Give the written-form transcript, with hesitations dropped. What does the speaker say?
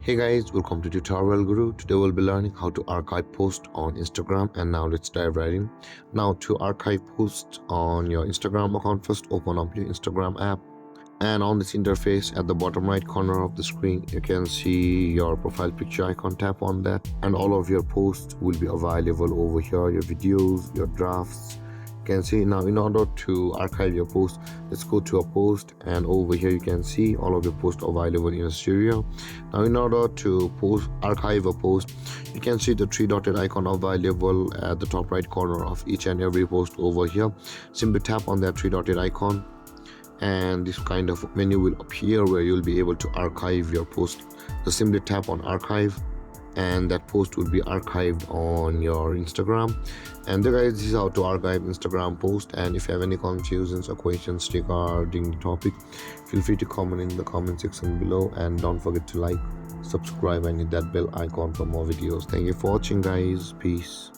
Hey guys, welcome to Tutorial Guru. Today we'll be learning how to archive posts on Instagram, and now let's dive right in. Now to archive posts on your Instagram account, first open up your Instagram app, and on this interface at the bottom right corner of the screen you can see your profile picture icon. Tap on that and all of your posts will be available over here, your videos, your drafts. You can see now in order to archive your post, let's go to a post, and over here you can see all of your posts available in a stereo. Now in order to archive a post, you can see the three dotted icon available at the top right corner of each and every post over here. Simply tap on that three dotted icon and this kind of menu will appear where you'll be able to archive your post. So simply tap on archive and that post will be archived on your Instagram. And there guys, this is how to archive Instagram post. And if you have any confusions or questions regarding the topic, feel free to comment in the comment section below, and don't forget to like, subscribe and hit that bell icon for more videos. Thank you for watching guys. Peace.